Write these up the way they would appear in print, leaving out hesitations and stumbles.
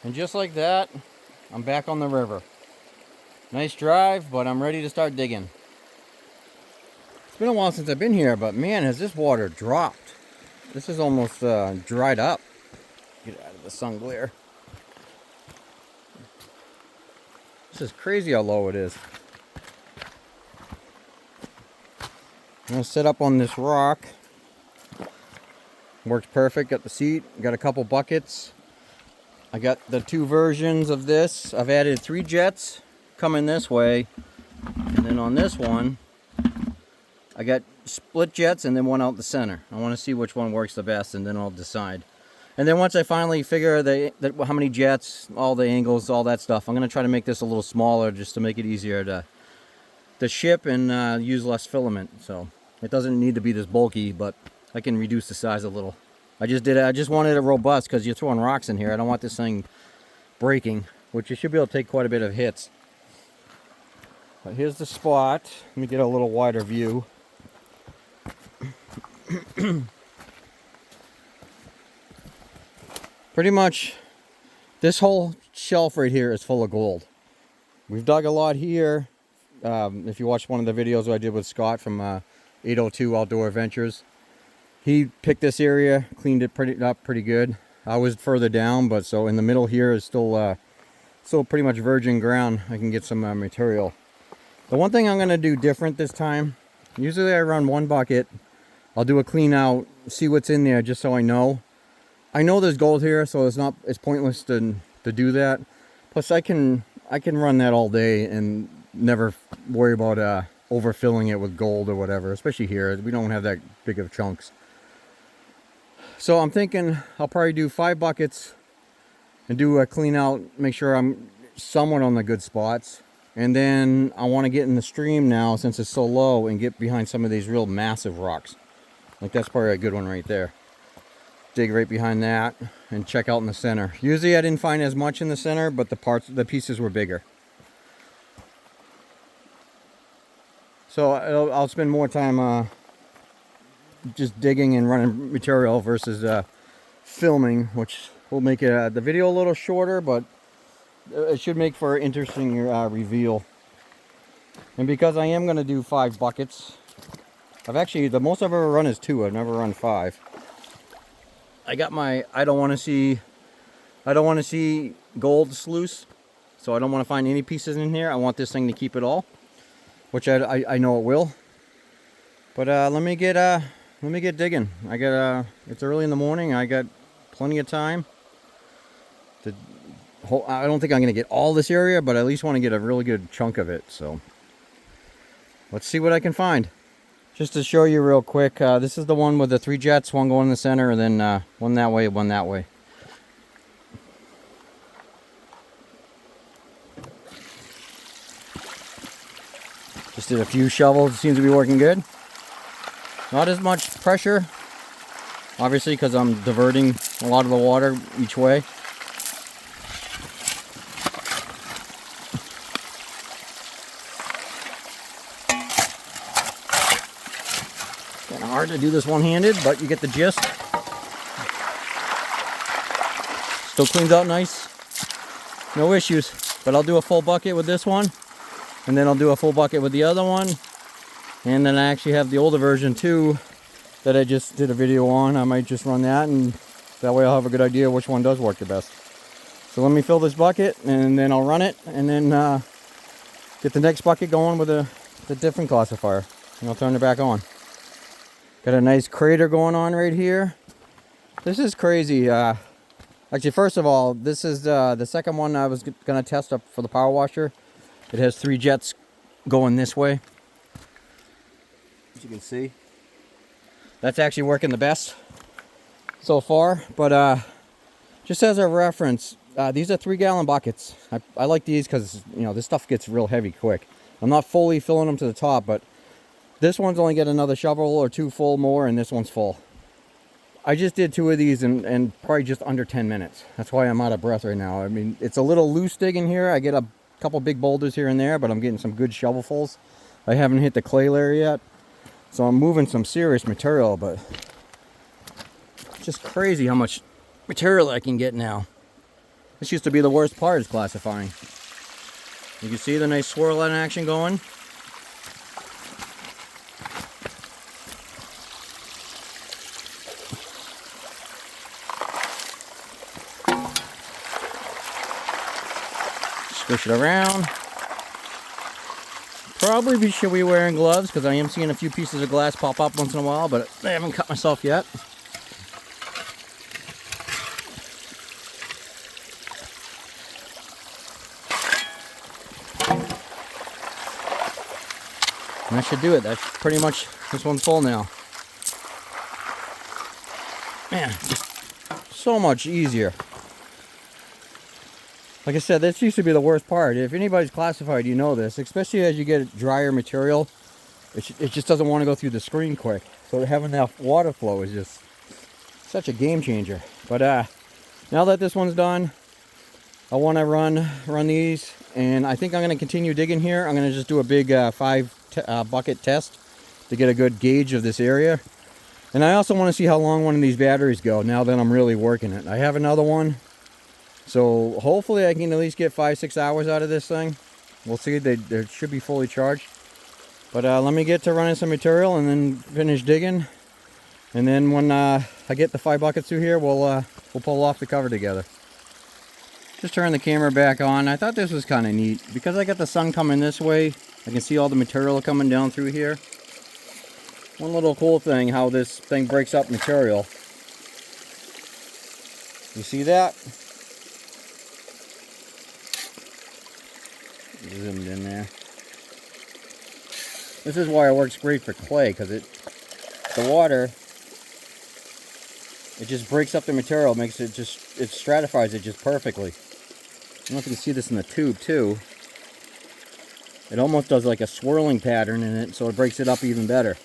And just like that, I'm back on the river. Nice drive, but I'm ready to start digging. It's been a while since I've been here, but man, has this water dropped. This is almost dried up. Get out of the sun glare. This is crazy how low it is. I'm gonna sit up on this rock. Works perfect. Got the seat, got a couple buckets. I got the two versions of this. I've added 3 jets coming this way, and then on this one I got split jets and then one out the center. I want to see which one works the best, and then I'll decide. And then once I finally figure how many jets, all the angles, all that stuff, I'm going to try to make this a little smaller just to make it easier to ship and use less filament. So it doesn't need to be this bulky, but I can reduce the size a little. I just wanted it robust because you're throwing rocks in here. I don't want this thing breaking, which you should be able to take quite a bit of hits. But here's the spot. Let me get a little wider view. Pretty much this whole shelf right here is full of gold. We've dug a lot here. If you watched one of the videos I did with Scott from 802 Outdoor Adventures, he picked this area, cleaned it pretty good. I was further down, but so in the middle here is still pretty much virgin ground. I can get some material. The one thing I'm going to do different this time, usually I run 1 bucket. I'll do a clean out, see what's in there just so I know. I know there's gold here, so it's pointless to do that. Plus I can run that all day and never worry about overfilling it with gold or whatever, especially here. We don't have that big of chunks. So I'm thinking I'll probably do 5 buckets and do a clean out, make sure I'm somewhat on the good spots. And then I want to get in the stream now since it's so low and get behind some of these real massive rocks. Like that's probably a good one right there. Dig right behind that and check out in the center. Usually I didn't find as much in the center, but the pieces were bigger. So I'll spend more time just digging and running material versus filming, which will make the video a little shorter, but it should make for an interesting reveal. And because I am going to do 5 buckets, the most I've ever run is 2. I've never run 5. I got my I don't want to see gold sluice, so I don't want to find any pieces in here. I want this thing to keep it all, which I know it will. But let me get digging. It's early in the morning. I got plenty of time. I don't think I'm going to get all this area, but I at least want to get a really good chunk of it. So let's see what I can find. Just to show you real quick, this is the one with the 3 jets, one going in the center, and then one that way, one that way. Just did a few shovels, seems to be working good. Not as much pressure, obviously, because I'm diverting a lot of the water each way. Kind of hard to do this one-handed, but you get the gist. Still cleans out nice. No issues. But I'll do a full bucket with this one, and then I'll do a full bucket with the other one. And then I actually have the older version too that I just did a video on. I might just run that, and that way I'll have a good idea which one does work the best. So let me fill this bucket, and then I'll run it, and then get the next bucket going with the different classifier, and I'll turn it back on. Got a nice crater going on right here. This is crazy. Actually, first of all, this is the second one I was going to test up for the power washer. It has 3 jets going this way. As you can see, that's actually working the best so far. But just as a reference, these are 3-gallon buckets. I like these because, you know, this stuff gets real heavy quick. I'm not fully filling them to the top, but this one's only got another shovel or 2 full more, and this one's full. I just did 2 of these in probably just under 10 minutes. That's why I'm out of breath right now. I mean, it's a little loose digging here. I get a couple big boulders here and there, but I'm getting some good shovelfuls. I haven't hit the clay layer yet, so I'm moving some serious material, but it's just crazy how much material I can get now. This used to be the worst part, is classifying. You can see the nice swirl in action going. Squish it around. Probably should be wearing gloves because I am seeing a few pieces of glass pop up once in a while, but I haven't cut myself yet. And that should do it. That's pretty much, this one's full now. Man, just so much easier. Like I said, this used to be the worst part. If anybody's classified, you know this. Especially as you get drier material, it just doesn't want to go through the screen quick. So having that water flow is just such a game changer. But now that this one's done, I want to run these, and I think I'm going to continue digging here. I'm going to just do a big 5 bucket test to get a good gauge of this area. And I also want to see how long one of these batteries go now that I'm really working it. I have another one, so hopefully I can at least get 5-6 hours out of this thing. We'll see. They should be fully charged. But let me get to running some material and then finish digging. And then when I get the 5 buckets through here, we'll pull off the cover together. Just turn the camera back on. I thought this was kind of neat because I got the sun coming this way. I can see all the material coming down through here. One little cool thing, how this thing breaks up material. You see that? Zoomed in there. This is why it works great for clay, because the water, it just breaks up the material, makes it it stratifies it just perfectly. I don't know if you can see this in the tube too. It almost does like a swirling pattern in it, so it breaks it up even better.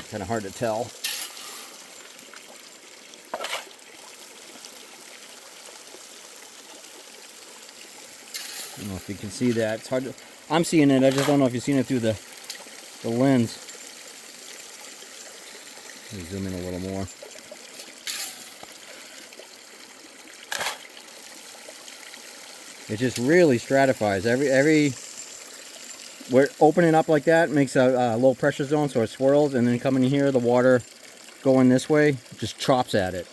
Kind of hard to tell. I don't know if you can see that. It's hard to, I'm seeing it, I just don't know if you've seen it through the lens. Let me zoom in a little more. It just really stratifies. Where opening up like that makes a low pressure zone, so it swirls, and then coming in here, the water going this way just chops at it.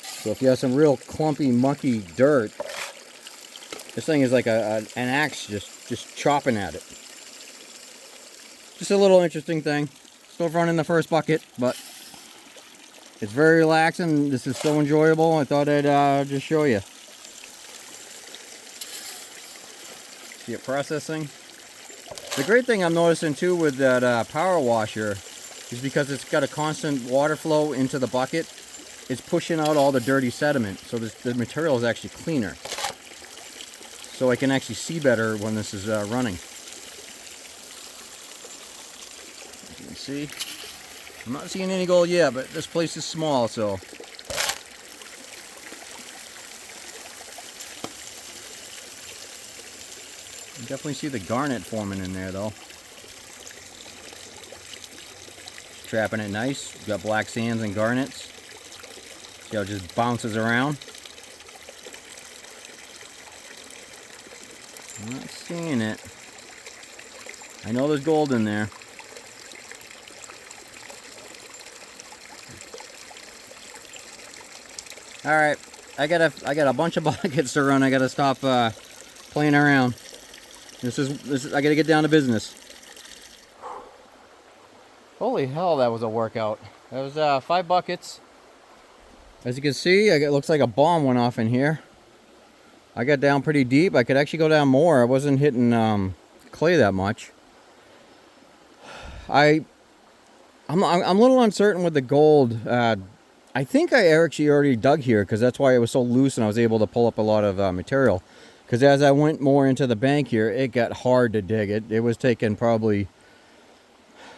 So if you have some real clumpy, mucky dirt, this thing is like an axe just chopping at it. Just a little interesting thing. Still running the first bucket, but it's very relaxing. This is so enjoyable. I thought I'd just show you. See it processing. The great thing I'm noticing too with that power washer is because it's got a constant water flow into the bucket, it's pushing out all the dirty sediment, so the material is actually cleaner. So I can actually see better when this is running. As you can see, I'm not seeing any gold yet, but this place is small, so. You definitely see the garnet forming in there though. Trapping it nice. We've got black sands and garnets. See how it just bounces around. I'm not seeing it. I know there's gold in there. Alright, I got a bunch of buckets to run. I gotta stop playing around. This is I gotta get down to business. Holy hell, that was a workout. That was 5 buckets. As you can see, it looks like a bomb went off in here. I got down pretty deep. I could actually go down more. I wasn't hitting clay that much. I'm a little uncertain with the gold. I think I actually already dug here because that's why it was so loose and I was able to pull up a lot of material. Because as I went more into the bank here, it got hard to dig. It was taking probably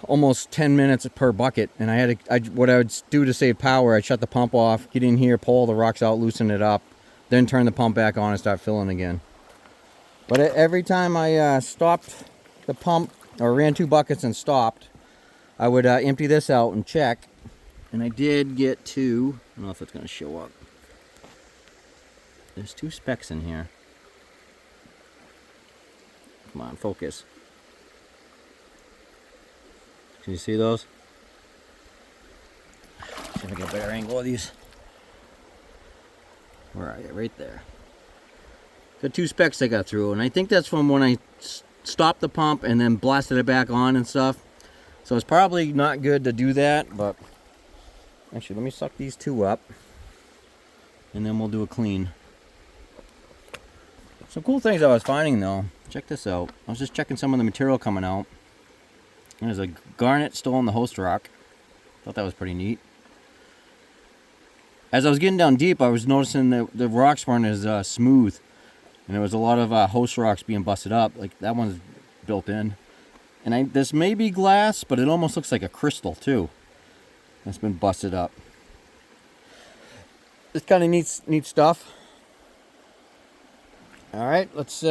almost 10 minutes per bucket, and what I would do to save power, I'd shut the pump off, get in here, pull all the rocks out, loosen it up, then turn the pump back on and start filling again. But every time I stopped the pump or ran 2 buckets and stopped, I would empty this out and check, And I did get two. I don't know if it's going to show up. There's two specks in here. Come on, focus. Can you see those? See if I get a better angle of these. Where are you? Right there. Got two specks I got through, and I think that's from when I stopped the pump and then blasted it back on and stuff. So it's probably not good to do that, but actually let me suck these two up and then we'll do a clean. Some cool things I was finding though. Check this out. I was just checking some of the material coming out. There's a garnet still on the host rock. Thought that was pretty neat. As I was getting down deep, I was noticing that the rocks weren't as smooth. And there was a lot of host rocks being busted up. Like that one's built in. And this may be glass, but it almost looks like a crystal too. That's been busted up. It's kind of neat stuff. Alright, let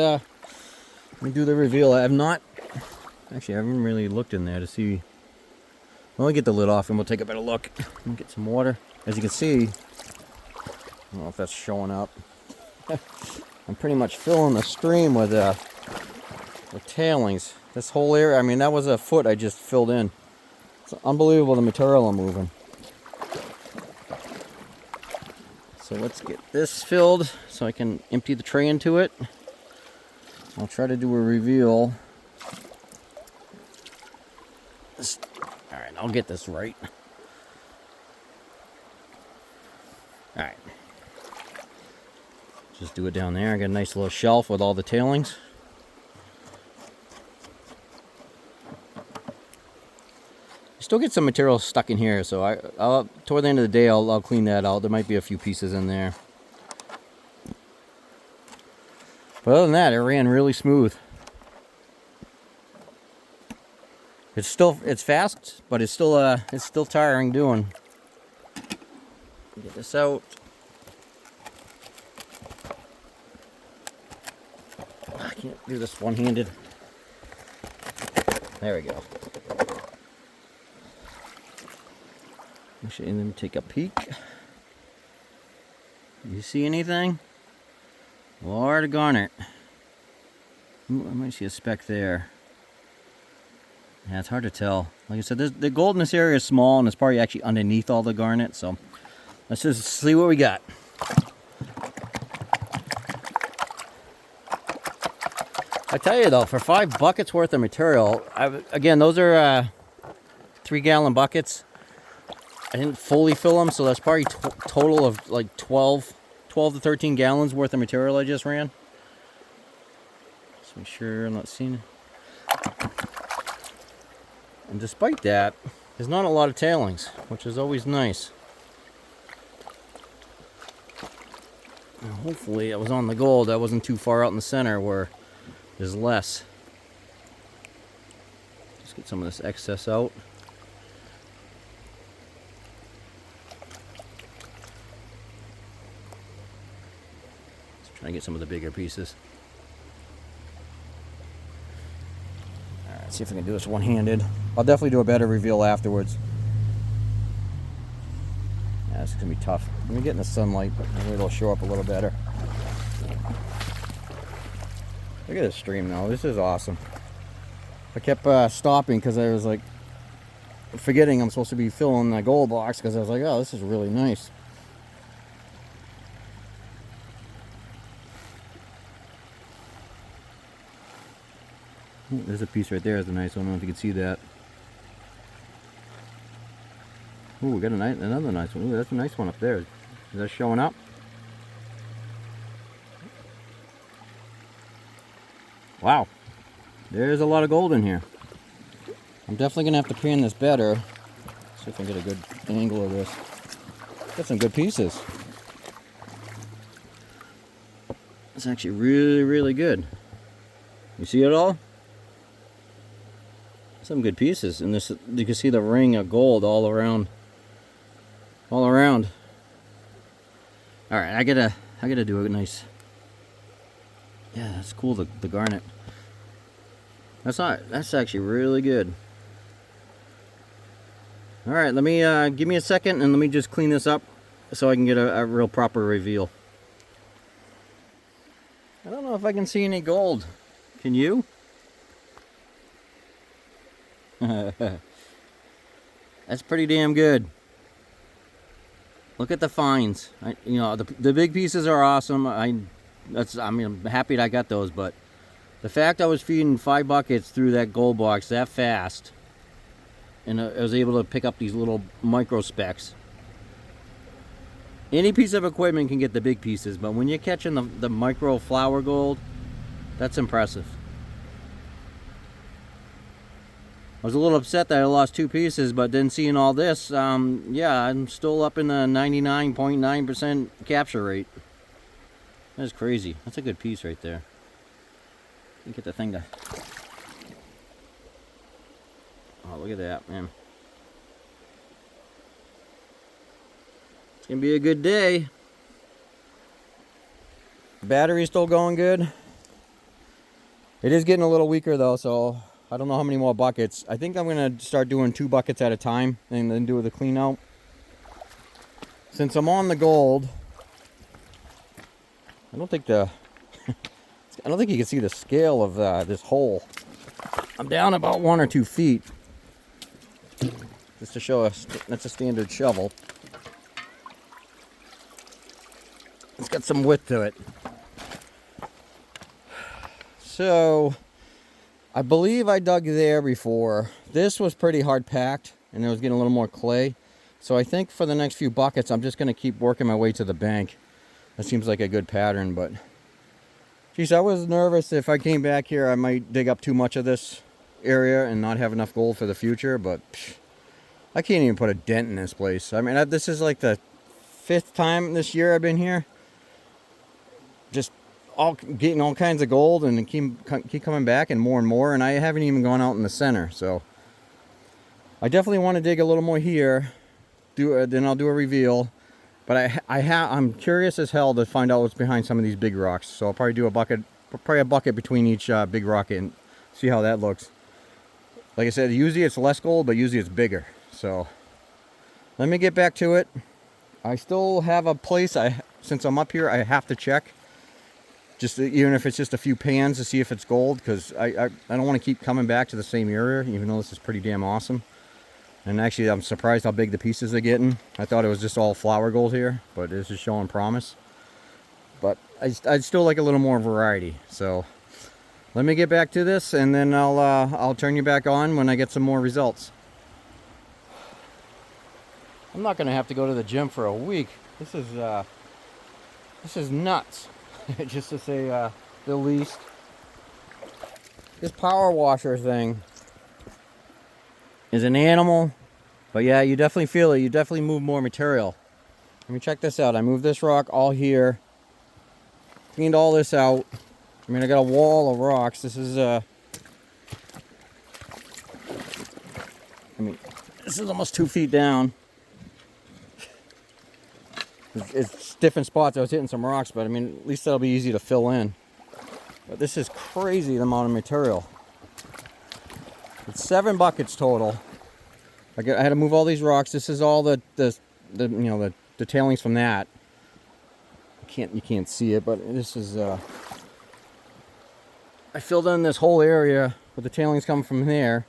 me do the reveal. I haven't really looked in there to see. Well, I'll get the lid off and we'll take a better look. Let me get some water. As you can see, I don't know if that's showing up. I'm pretty much filling the stream with tailings. This whole area, I mean, that was a foot I just filled in. It's unbelievable the material I'm moving. So let's get this filled so I can empty the tray into it. I'll try to do a reveal. Alright, I'll get this right. Alright. Just do it down there. I got a nice little shelf with all the tailings. Still get some material stuck in here, so I'll toward the end of the day I'll clean that out. There might be a few pieces in there. But other than that, it ran really smooth. It's fast, but it's still tiring doing. Get this out. I can't do this one-handed. There we go. Actually, let me take a peek. You see anything? Lord of garnet. Ooh, I might see a speck there. Yeah, it's hard to tell. Like I said, the gold in this area is small, and it's probably actually underneath all the garnet. So let's just see what we got. I tell you though, for 5 buckets worth of material, again, those are 3-gallon buckets. I didn't fully fill them, so that's probably total of like 12 to 13 gallons worth of material I just ran. Just make sure I'm not seeing it. And despite that, there's not a lot of tailings, which is always nice. And hopefully it was on the gold. I wasn't too far out in the center where there's less. Just get some of this excess out. Try to get some of the bigger pieces. Alright, see if I can do this one-handed. I'll definitely do a better reveal afterwards. Yeah, this is going to be tough. Let me get in the sunlight, but maybe it'll show up a little better. Look at this stream now. This is awesome. I kept stopping because I was like forgetting I'm supposed to be filling the Goldbox because I was like, oh, this is really nice. Ooh, there's a piece right there. That's a nice one. I don't know if you can see that. Ooh, we got another nice one. Ooh, that's a nice one up there. Is that showing up? Wow. There's a lot of gold in here. I'm definitely going to have to pan this better. See if I can get a good angle of this. Got some good pieces. It's actually really, really good. You see it all? Some good pieces, and this, you can see the ring of gold all around. All around. All right, I gotta do a nice. Yeah, that's cool. The garnet. That's actually really good. All right, let me give me a second and let me just clean this up so I can get a real proper reveal. I don't know if I can see any gold. Can you? That's pretty damn good. Look at the fines. You know, the big pieces are awesome. I'm happy that I got those, but the fact I was feeding 5 buckets through that Goldbox that fast, and I was able to pick up these little micro specks. Any piece of equipment can get the big pieces, but when you're catching the micro flower gold, that's impressive. I was a little upset that I lost 2 pieces, but then seeing all this, yeah, I'm still up in the 99.9% capture rate. That's crazy. That's a good piece right there. Let me get the thing to... Oh, look at that, man. It's gonna be a good day. Battery's still going good. It is getting a little weaker though, so I don't know how many more buckets. I think I'm gonna start doing 2 buckets at a time and then do the clean out. Since I'm on the gold, I don't think I don't think you can see the scale of this hole. I'm down about 1 or 2 feet. Just to show us, that's a standard shovel. It's got some width to it. So, I believe I dug there before. This was pretty hard packed, and it was getting a little more clay. So I think for the next few buckets, I'm just going to keep working my way to the bank. That seems like a good pattern, but... Geez, I was nervous if I came back here, I might dig up too much of this area and not have enough gold for the future, but... I can't even put a dent in this place. I mean, this is like the 5th time this year I've been here. Just getting all kinds of gold and keep coming back and more, and I haven't even gone out in the center. So I definitely want to dig a little more here. Then I'll do a reveal. But I'm curious as hell to find out what's behind some of these big rocks. So I'll probably do a bucket between each big rock and see how that looks. Like I said, usually it's less gold, but usually it's bigger. So let me get back to it. I still have a place. Since I'm up here, I have to check. Just even if it's just a few pans to see if it's gold, because I don't want to keep coming back to the same area, even though this is pretty damn awesome. And actually, I'm surprised how big the pieces are getting. I thought it was just all flower gold here, but this is showing promise. But I'd still like a little more variety. So let me get back to this, and then I'll turn you back on when I get some more results. I'm not gonna have to go to the gym for a week. This is nuts. Just to say the least. This power washer thing is an animal, but yeah, you definitely feel it. You definitely move more material. Let me check this out. I moved this rock all here, cleaned all this out. I mean, I got a wall of rocks. This is this is almost 2 feet down. It's different spots. I was hitting some rocks, but I mean, at least that'll be easy to fill in. But this is crazy, the amount of material. It's 7 buckets total. I had to move all these rocks. This is all the tailings from that. You can't see it, but this is I filled in this whole area with the tailings coming from there.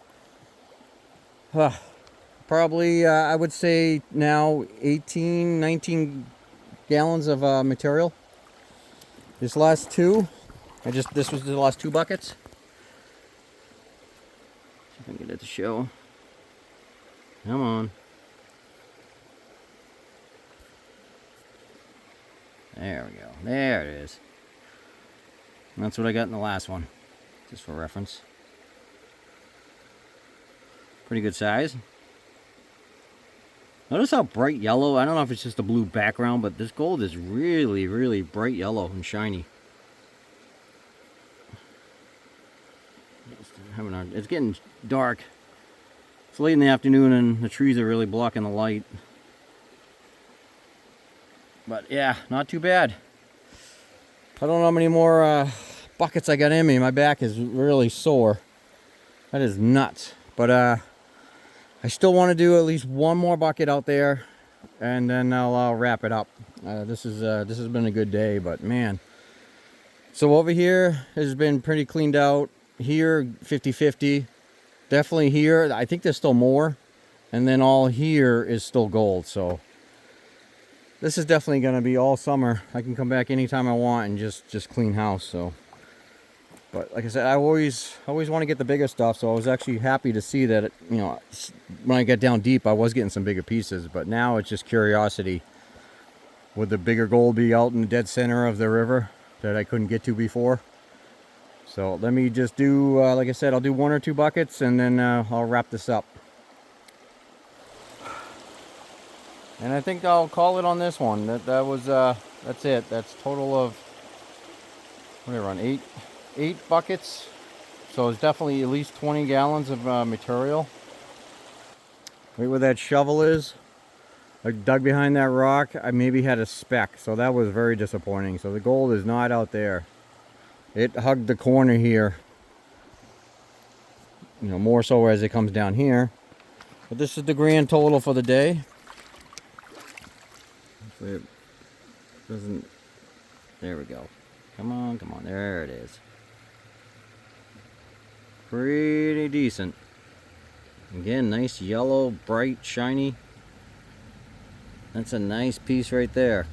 Probably I would say now 18, 19 gallons of material. This last 2, this was the last 2 buckets. See if I can get it to show. Come on. There we go. There it is. And that's what I got in the last one, just for reference. Pretty good size. Notice how bright yellow. I don't know if it's just a blue background, but this gold is really, really bright yellow and shiny. It's getting dark. It's late in the afternoon and the trees are really blocking the light. But yeah, not too bad. I don't know how many more buckets I got in me. My back is really sore. That is nuts. But I still want to do at least one more bucket out there, and then I'll wrap it up. This has been a good day, but man. So over here has been pretty cleaned out. Here, 50-50. Definitely here. I think there's still more. And then all here is still gold. So this is definitely going to be all summer. I can come back anytime I want and just clean house. So, but like I said, I always want to get the bigger stuff. So I was actually happy to see that, you know, when I get down deep, I was getting some bigger pieces. But now it's just curiosity. Would the bigger gold be out in the dead center of the river that I couldn't get to before? So let me just do, like I said, I'll do 1 or 2 buckets, and then I'll wrap this up. And I think I'll call it on this one. That's it. That's total of, what did I run, 8 buckets. So it's definitely at least 20 gallons of material. Right where that shovel is, I dug behind that rock. I maybe had a speck, so that was very disappointing. So the gold is not out there. It hugged the corner here, you know, more so as it comes down here. But this is the grand total for the day. It doesn't, there we go. Come on, there it is. Pretty decent. Again, nice yellow, bright, shiny. That's a nice piece right there.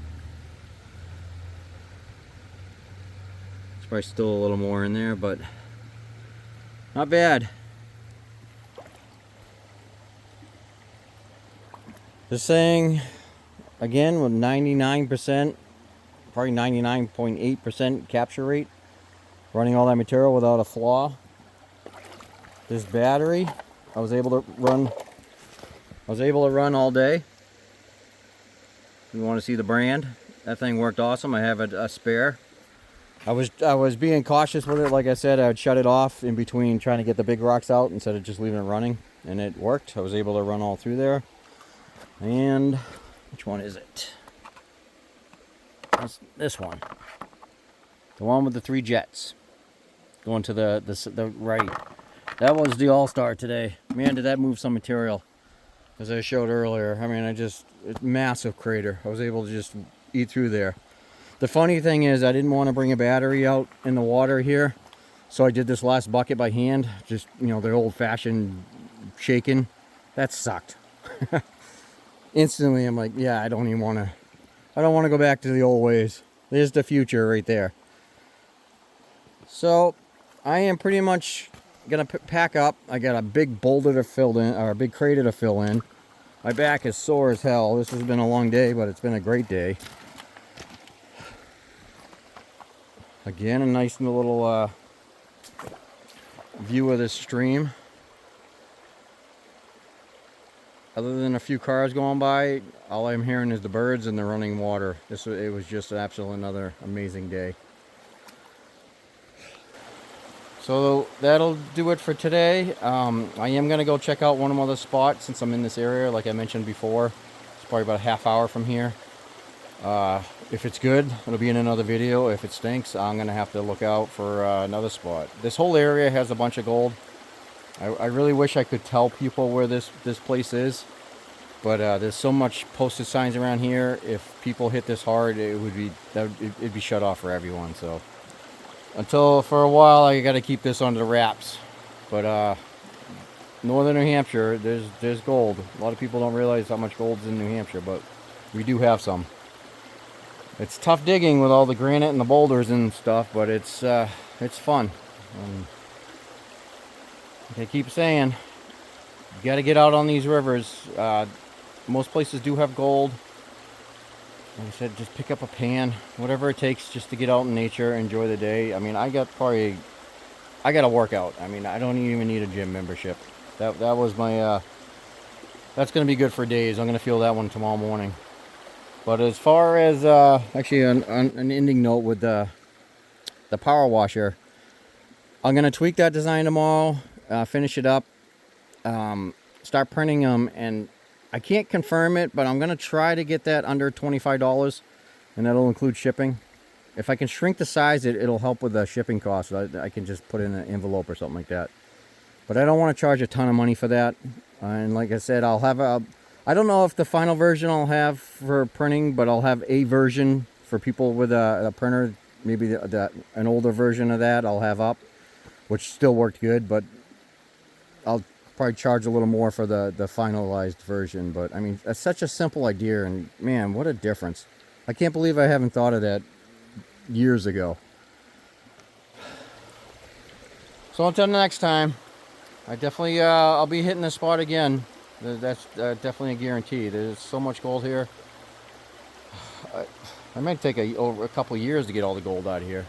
There's probably still a little more in there, but not bad. This thing, again, with 99%, probably 99.8% capture rate, running all that material without a flaw. This battery, I was able to run all day. You want to see the brand? That thing worked awesome. I have a spare. I was being cautious with it. Like I said, I would shut it off in between trying to get the big rocks out instead of just leaving it running, and it worked. I was able to run all through there. And which one is it? That's this one. The one with the 3 jets going to the right. That was the all-star today. Man, did that move some material, as I showed earlier. I mean, it's massive crater. I was able to just eat through there. The funny thing is, I didn't want to bring a battery out in the water here, so I did this last bucket by hand. Just, you know, the old-fashioned shaking. That sucked. Instantly, I'm like, yeah, I don't want to go back to the old ways. There's the future right there. So, I am pretty much gonna pack up. I got a big boulder to fill in, or a big crater to fill in. My back is sore as hell. This has been a long day, but it's been a great day. Again, a nice little view of this stream. Other than a few cars going by, all I'm hearing is the birds and the running water. It was just an absolute another amazing day. So that'll do it for today. I am going to go check out one of my other spots since I'm in this area, like I mentioned before. It's probably about a half hour from here. If it's good, it'll be in another video. If it stinks, I'm going to have to look out for another spot. This whole area has a bunch of gold. I really wish I could tell people where this place is. But there's so much posted signs around here. If people hit this hard, it'd be shut off for everyone. So until for a while, I got to keep this under the wraps. But northern New Hampshire, there's gold. A lot of people don't realize how much gold's in New Hampshire, but we do have some. It's tough digging with all the granite and the boulders and stuff, but it's fun. Like I keep saying, you got to get out on these rivers. Most places do have gold. Like I said, just pick up a pan, whatever it takes, just to get out in nature, enjoy the day. I mean, I got a workout. I mean, I don't even need a gym membership. That was my. That's gonna be good for days. I'm gonna feel that one tomorrow morning. But as far as actually an ending note with the power washer, I'm gonna tweak that design tomorrow. Finish it up. Start printing them, and I can't confirm it, but I'm going to try to get that under $25, and that'll include shipping. If I can shrink the size, it'll help with the shipping costs. I can just put in an envelope or something like that. But I don't want to charge a ton of money for that. And like I said, I'll have a, I don't know if the final version I'll have for printing, but I'll have a version for people with a printer. Maybe an older version of that I'll have up, which still worked good, but I'll probably charge a little more for the finalized version. But I mean, that's such a simple idea, and man, what a difference. I can't believe I haven't thought of that years ago. So until next time, I definitely I'll be hitting the spot again. That's definitely a guarantee. There's so much gold here. I might take over a couple years to get all the gold out of here,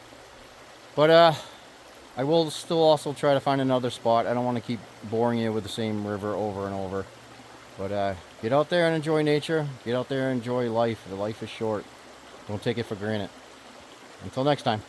but I will still also try to find another spot. I don't want to keep boring you with the same river over and over. But get out there and enjoy nature. Get out there and enjoy life. The life is short. Don't take it for granted. Until next time.